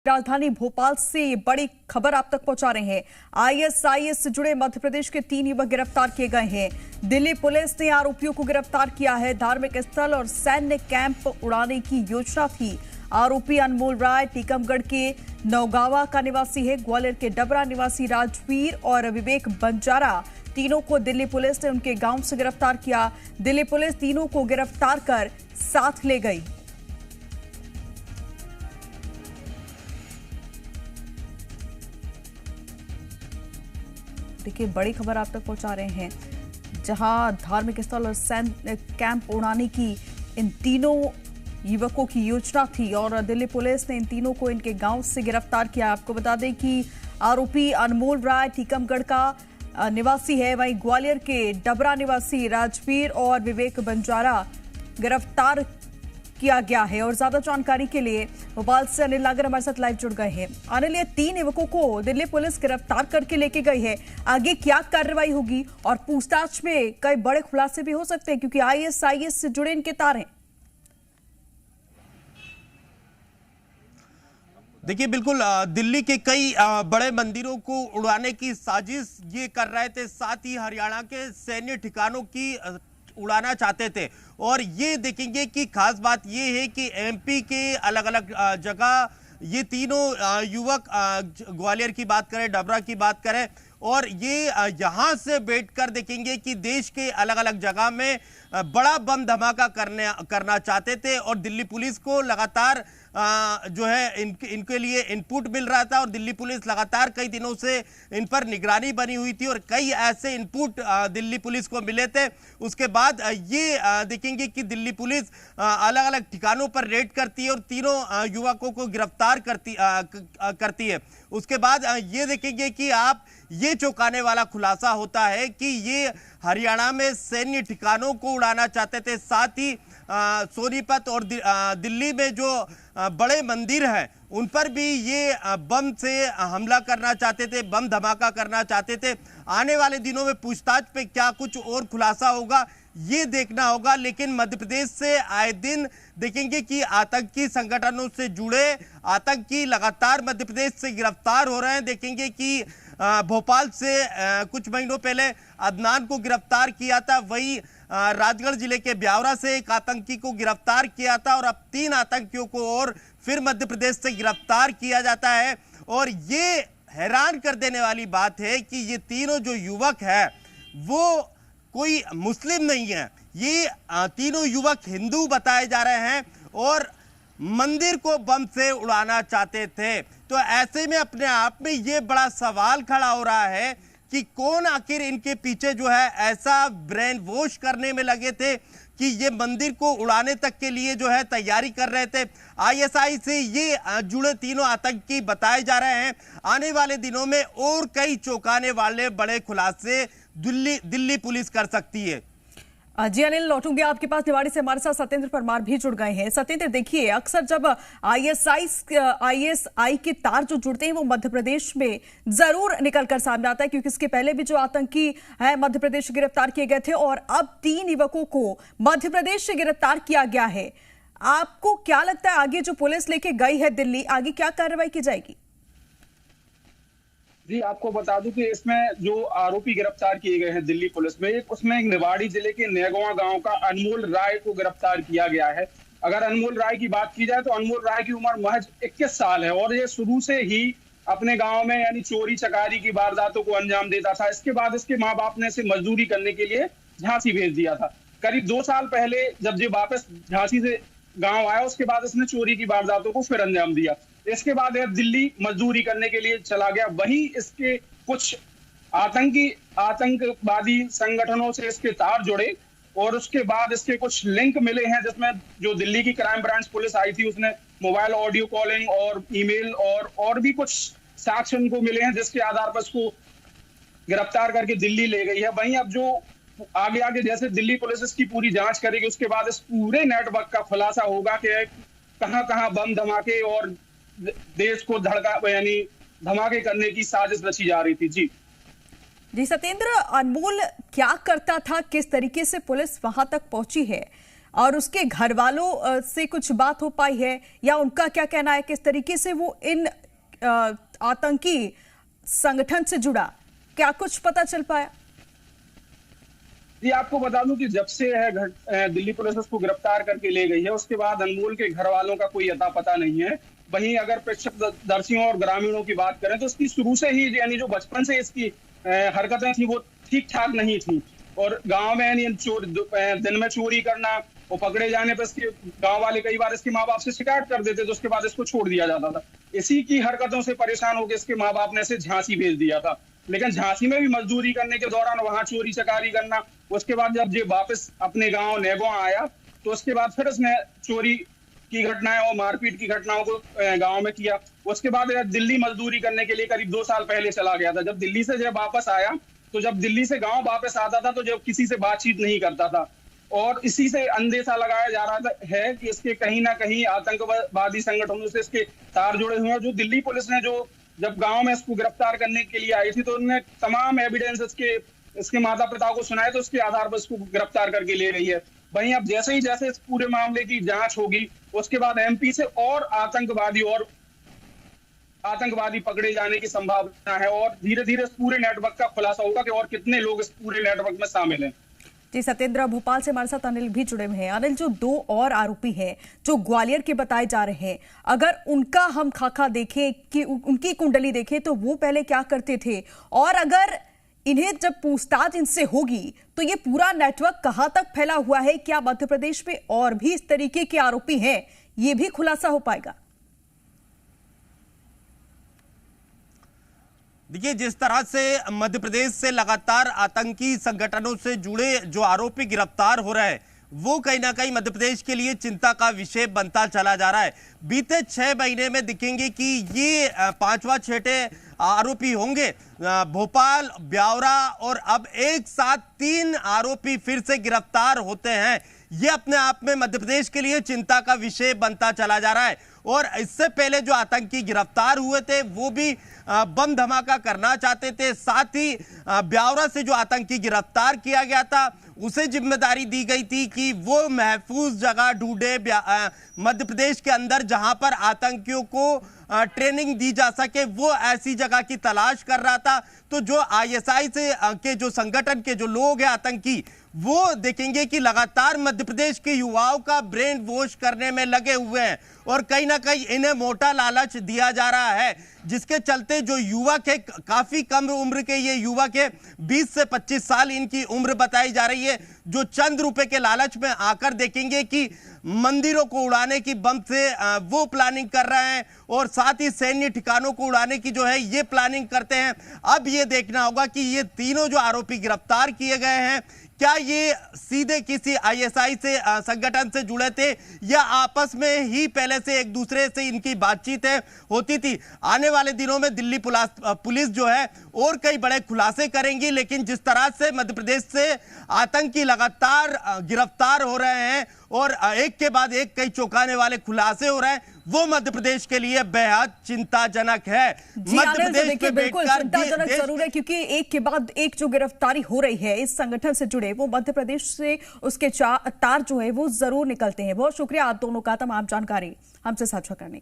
राजधानी भोपाल से बड़ी खबर आप तक पहुंचा रहे हैं। आईएसआईएस से जुड़े मध्य प्रदेश के 3 युवक गिरफ्तार किए गए हैं। दिल्ली पुलिस ने आरोपियों को गिरफ्तार किया है। धार्मिक स्थल और सैन्य कैंप उड़ाने की योजना थी। आरोपी अनमोल राय टीकमगढ़ के नौगावा का निवासी है। ग्वालियर के डबरा निवासी राजवीर और विवेक बंजारा, तीनों को दिल्ली पुलिस ने उनके गांव से गिरफ्तार किया। दिल्ली पुलिस तीनों को गिरफ्तार कर साथ ले गई। देखिए, बड़ी खबर आप तक पहुंचा रहे हैं, जहां धार्मिक स्थल और सैन्य कैंप उड़ाने की इन तीनों युवकों की योजना थी और दिल्ली पुलिस ने इन तीनों को इनके गांव से गिरफ्तार किया। आपको बता दें कि आरोपी अनमोल राय टीकमगढ़ का निवासी है, वहीं ग्वालियर के डबरा निवासी राजवीर और विवेक बंजारा गिरफ्तार किया गया है। और ज्यादा जानकारी के लिए भोपाल से अनिल नागर हमारे साथ लाइव जुड़ गए हैं। अनिल, ये 3 युवकों को दिल्ली पुलिस गिरफ्तार करके लेके गई है, आगे क्या कार्रवाई होगी और पूछताछ में कई बड़े खुलासे भी हो सकते हैं, क्योंकि आईएसआईएस से जुड़े इनके तार हैं। देखिए, बिल्कुल दिल्ली के कई बड़े मंदिरों को उड़ाने की साजिश ये कर रहे थे, साथ ही हरियाणा के सैन्य ठिकानों की उड़ाना चाहते थे। और ये देखेंगे कि खास बात ये है कि एमपी के अलग अलग जगह ये तीनों युवक, ग्वालियर की बात करें, डबरा की बात करें, और ये यहाँ से बैठकर देखेंगे कि देश के अलग अलग जगह में बड़ा बम धमाका करना चाहते थे। और दिल्ली पुलिस को लगातार जो है इनके लिए इनपुट मिल रहा था और दिल्ली पुलिस लगातार कई दिनों से इन पर निगरानी बनी हुई थी और कई ऐसे इनपुट दिल्ली पुलिस को मिले थे। उसके बाद ये देखेंगे कि दिल्ली पुलिस अलग अलग ठिकानों पर रेड करती है और तीनों युवकों को गिरफ्तार करती है। उसके बाद ये देखेंगे कि आप ये चौंकाने वाला खुलासा होता है कि ये हरियाणा में सैन्य ठिकानों को उड़ाना चाहते थे, साथ ही सोनीपत और दिल्ली में जो बड़े मंदिर हैं उन पर भी ये बम से हमला करना चाहते थे, बम धमाका करना चाहते थे। आने वाले दिनों में पूछताछ पे क्या कुछ और खुलासा होगा ये देखना होगा। लेकिन मध्य प्रदेश से आए दिन देखेंगे कि आतंकी संगठनों से जुड़े आतंकी लगातार मध्य प्रदेश से गिरफ्तार हो रहे हैं। देखेंगे कि भोपाल से कुछ महीनों पहले अदनान को गिरफ्तार किया था, वही राजगढ़ जिले के ब्यावरा से एक आतंकी को गिरफ्तार किया था और अब 3 आतंकियों को और फिर मध्य प्रदेश से गिरफ्तार किया जाता है। और ये हैरान कर देने वाली बात है कि ये तीनों जो युवक हैं वो कोई मुस्लिम नहीं है, ये तीनों युवक हिंदू बताए जा रहे हैं और मंदिर को बम से उड़ाना चाहते थे। तो ऐसे में अपने आप में ये बड़ा सवाल खड़ा हो रहा है कि कौन आखिर इनके पीछे जो है ऐसा ब्रेन वॉश करने में लगे थे कि ये मंदिर को उड़ाने तक के लिए जो है तैयारी कर रहे थे। आईएसआई से ये जुड़े तीनों आतंकी बताए जा रहे हैं। आने वाले दिनों में और कई चौंकाने वाले बड़े खुलासे दिल्ली पुलिस कर सकती है। जी अनिल, लौटूंगे आपके पास। निवाड़ी से हमारे साथ सत्येंद्र परमार भी जुड़ गए हैं। सत्येंद्र, देखिए, अक्सर जब आईएसआई के तार जो जुड़ते हैं वो मध्य प्रदेश में जरूर निकल कर सामने आता है, क्योंकि इसके पहले भी जो आतंकी है मध्य प्रदेश से गिरफ्तार किए गए थे और अब 3 युवकों को मध्य प्रदेश से गिरफ्तार किया गया है। आपको क्या लगता है आगे जो पुलिस लेके गई है दिल्ली, आगे क्या कार्रवाई की जाएगी? जी, आपको बता दूं कि इसमें जो आरोपी गिरफ्तार किए गए हैं दिल्ली पुलिस में, उसमें एक निवाड़ी जिले के नेगवा गांव का अनमोल राय को गिरफ्तार किया गया है। अगर अनमोल राय की बात की जाए तो अनमोल राय की उम्र महज 21 साल है और ये शुरू से ही अपने गांव में यानी चोरी चकारी की वारदातों को अंजाम देता था। इसके बाद इसके माँ बाप ने इसे मजदूरी करने के लिए झांसी भेज दिया था। करीब 2 साल पहले जब ये वापस झांसी से गाँव आया, उसके बाद इसने चोरी की वारदातों को फिर अंजाम दिया। इसके बाद यह दिल्ली मजदूरी करने के लिए चला गया। वहीं इसके कुछ आतंकवादी संगठनों से इसके तार जुड़े और उसके बाद इसके कुछ लिंक मिले हैं, जिसमें जो दिल्ली की क्राइम ब्रांच पुलिस आई थी उसने मोबाइल ऑडियो कॉलिंग और ईमेल और भी कुछ साक्ष्य उनको मिले हैं, जिसके आधार पर इसको गिरफ्तार करके दिल्ली ले गई है। वहीं अब जो आगे जैसे दिल्ली पुलिस इसकी पूरी जांच करेगी, उसके बाद इस पूरे नेटवर्क का खुलासा होगा कि कहां बम धमाके और देश को यानी धमाके करने की साजिश रची जा रही थी। जी सत्येंद्र, अनमोल क्या करता था, किस तरीके से पुलिस वहां तक पहुंची है, और उसके घर वालों से कुछ बात हो पाई है, या उनका क्या कहना है, किस तरीके से वो इन आतंकी संगठन से जुड़ा, क्या कुछ पता चल पाया? जी, आपको बता दूं कि जब से दिल्ली पुलिस उसको गिरफ्तार करके ले गई है, उसके बाद अनमोल के घर वालों का कोई अता पता नहीं है। वहीं अगर प्रत्यक्षदर्शियों और ग्रामीणों की बात करें तो इसकी शुरू से ही, यानी जो बचपन से इसकी हरकतें थी वो ठीक ठाक नहीं थी। और गांव में यानी दिन में चोरी करना और पकड़े जाने पर इसके गांव वाले कई बार इसके माँ बाप से शिकायत कर देते, तो उसके बाद इसको छोड़ दिया जाता था। इसी की हरकतों से परेशान होकर इसके माँ बाप ने इसे झांसी भेज दिया था। लेकिन झांसी में भी मजदूरी करने के दौरान वहां चोरी चकारी करना, उसके बाद जब ये वापस अपने गांव नेगों आया तो उसके बाद फिर उसने चोरी की घटनाएं और मारपीट की घटनाओं को गांव में किया। उसके बाद दिल्ली मजदूरी करने के लिए करीब 2 साल पहले चला गया था। जब दिल्ली से जब वापस आया तो जब दिल्ली से गांव वापस आता था तो जब किसी से बातचीत नहीं करता था, और इसी से अंदेशा लगाया जा रहा है कि इसके कहीं ना कहीं आतंकवादी संगठनों से इसके तार जुड़े हुए हैं। जो दिल्ली पुलिस ने जब गांव में इसको गिरफ्तार करने के लिए आई थी तो उन्होंने तमाम एविडेंस इसके माता पिता को सुनाए, तो उसके आधार पर इसको गिरफ्तार करके ले रही है। वहीं अब जैसे इस पूरे मामले की जांच होगी, उसके बाद एमपी से और आतंकवादी पकड़े जाने की संभावना है, और धीरे धीरे इस पूरे नेटवर्क का खुलासा होगा कि और कितने लोग इस पूरे नेटवर्क में शामिल हैं। जी सत्येंद्र, भोपाल से हमारे साथ अनिल भी जुड़े हुए हैं। अनिल, जो 2 और आरोपी हैं जो ग्वालियर के बताए जा रहे हैं, अगर उनका हम खाका देखें कि उनकी कुंडली देखें तो वो पहले क्या करते थे, और अगर इन्हें जब पूछताछ इनसे होगी तो ये पूरा नेटवर्क कहां तक फैला हुआ है, क्या मध्य प्रदेश में और भी इस तरीके के आरोपी हैं, ये भी खुलासा हो पाएगा? देखिए, जिस तरह से मध्य प्रदेश से लगातार आतंकी संगठनों से जुड़े जो आरोपी गिरफ्तार हो रहे हैं, वो कहीं ना कहीं मध्य प्रदेश के लिए चिंता का विषय बनता चला जा रहा है। बीते 6 महीने में दिखेंगे कि ये 5वां 6ठे आरोपी होंगे। भोपाल, ब्यावरा और अब एक साथ 3 आरोपी फिर से गिरफ्तार होते हैं। ये अपने आप में मध्य प्रदेश के लिए चिंता का विषय बनता चला जा रहा है। और इससे पहले जो आतंकी गिरफ्तार हुए थे वो भी बम धमाका करना चाहते थे। साथ ही ब्यावरा से जो आतंकी गिरफ्तार किया गया था उसे जिम्मेदारी दी गई थी कि वो महफूज जगह ढूंढे मध्य प्रदेश के अंदर जहां पर आतंकियों को ट्रेनिंग दी जा सके, वो ऐसी जगह की तलाश कर रहा था। तो जो आईएसआई से के जो संगठन के जो लोग हैं आतंकी, वो देखेंगे कि लगातार मध्य प्रदेश के युवाओं का ब्रेन वॉश करने में लगे हुए हैं और कहीं ना कहीं इन्हें मोटा लालच दिया जा रहा है, जिसके चलते जो युवक है, काफी कम उम्र के ये युवक है, 20 से 25 साल इनकी उम्र बताई जा रही है, जो चंद रुपए के लालच में आकर देखेंगे कि मंदिरों को उड़ाने की बम से वो प्लानिंग कर रहे हैं और साथ ही सैन्य ठिकानों को उड़ाने की जो है ये प्लानिंग करते हैं। अब ये देखना होगा कि ये तीनों जो आरोपी गिरफ्तार किए गए हैं, क्या ये सीधे किसी आईएसआई से संगठन से जुड़े थे या आपस में ही पहले से एक दूसरे से इनकी बातचीत होती थी। आने वाले दिनों में दिल्ली पुलिस जो है और कई बड़े खुलासे करेंगी, लेकिन जिस तरह से मध्य प्रदेश से आतंकी लगातार गिरफ्तार हो रहे हैं और एक के बाद एक कई चौंकाने वाले खुलासे हो रहे हैं, वो मध्य प्रदेश के लिए बेहद चिंताजनक है। मध्य प्रदेश में बिल्कुल चिंताजनक जरूर है, क्योंकि एक के बाद एक जो गिरफ्तारी हो रही है इस संगठन से जुड़े, वो मध्य प्रदेश से उसके तार जो है वो जरूर निकलते हैं। बहुत शुक्रिया आप दोनों का तमाम जानकारी हमसे साझा करने।